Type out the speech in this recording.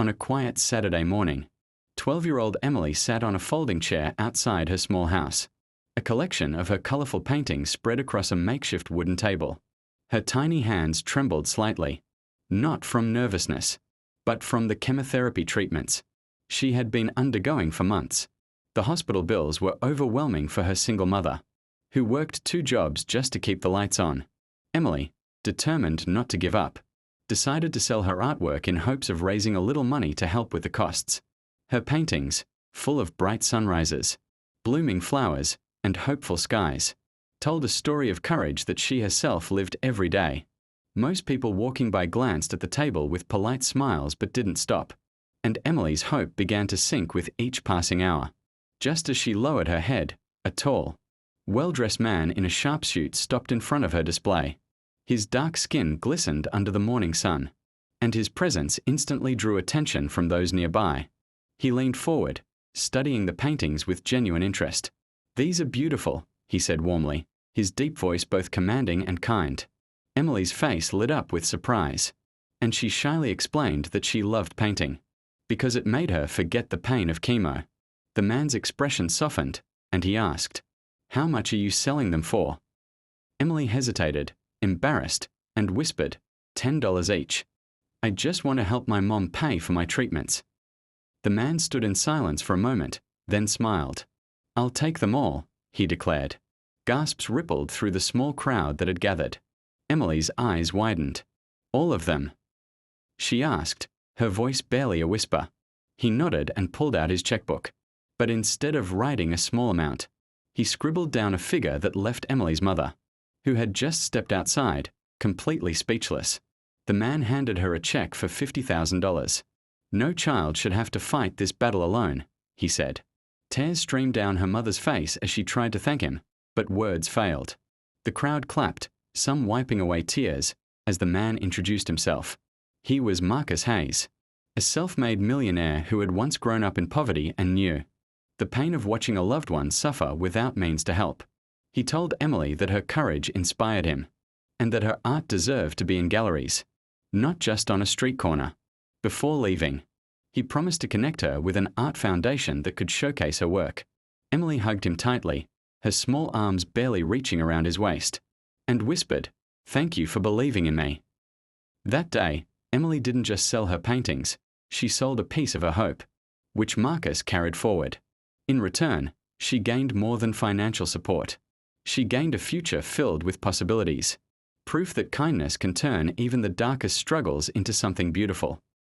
On a quiet Saturday morning, 12-year-old Emily sat on a folding chair outside her small house. A collection of her colorful paintings spread across a makeshift wooden table. Her tiny hands trembled slightly, not from nervousness, but from the chemotherapy treatments she had been undergoing for months. The hospital bills were overwhelming for her single mother, who worked 2 jobs just to keep the lights on. Emily, determined not to give up, decided to sell her artwork in hopes of raising a little money to help with the costs. Her paintings, full of bright sunrises, blooming flowers, and hopeful skies, told a story of courage that she herself lived every day. Most people walking by glanced at the table with polite smiles but didn't stop, and Emily's hope began to sink with each passing hour. Just as she lowered her head, a tall, well-dressed man in a sharpsuit stopped in front of her display. His dark skin glistened under the morning sun, and his presence instantly drew attention from those nearby. He leaned forward, studying the paintings with genuine interest. "These are beautiful," he said warmly, his deep voice both commanding and kind. Emily's face lit up with surprise, and she shyly explained that she loved painting because it made her forget the pain of chemo. The man's expression softened, and he asked, "How much are you selling them for?" Emily hesitated, embarrassed, and whispered, $10 each. "I just want to help my mom pay for my treatments." The man stood in silence for a moment, then smiled. "I'll take them all," he declared. Gasps rippled through the small crowd that had gathered. Emily's eyes widened. "All of them?" she asked, her voice barely a whisper. He nodded and pulled out his checkbook. But instead of writing a small amount, he scribbled down a figure that left Emily's mother, who had just stepped outside, completely speechless. The man handed her a check for $50,000. "No child should have to fight this battle alone," he said. Tears streamed down her mother's face as she tried to thank him, but words failed. The crowd clapped, some wiping away tears, as the man introduced himself. He was Marcus Hayes, a self-made millionaire who had once grown up in poverty and knew the pain of watching a loved one suffer without means to help. He told Emily that her courage inspired him, and that her art deserved to be in galleries, not just on a street corner. Before leaving, he promised to connect her with an art foundation that could showcase her work. Emily hugged him tightly, her small arms barely reaching around his waist, and whispered, "Thank you for believing in me." That day, Emily didn't just sell her paintings, she sold a piece of her hope, which Marcus carried forward. In return, she gained more than financial support. She gained a future filled with possibilities, proof that kindness can turn even the darkest struggles into something beautiful.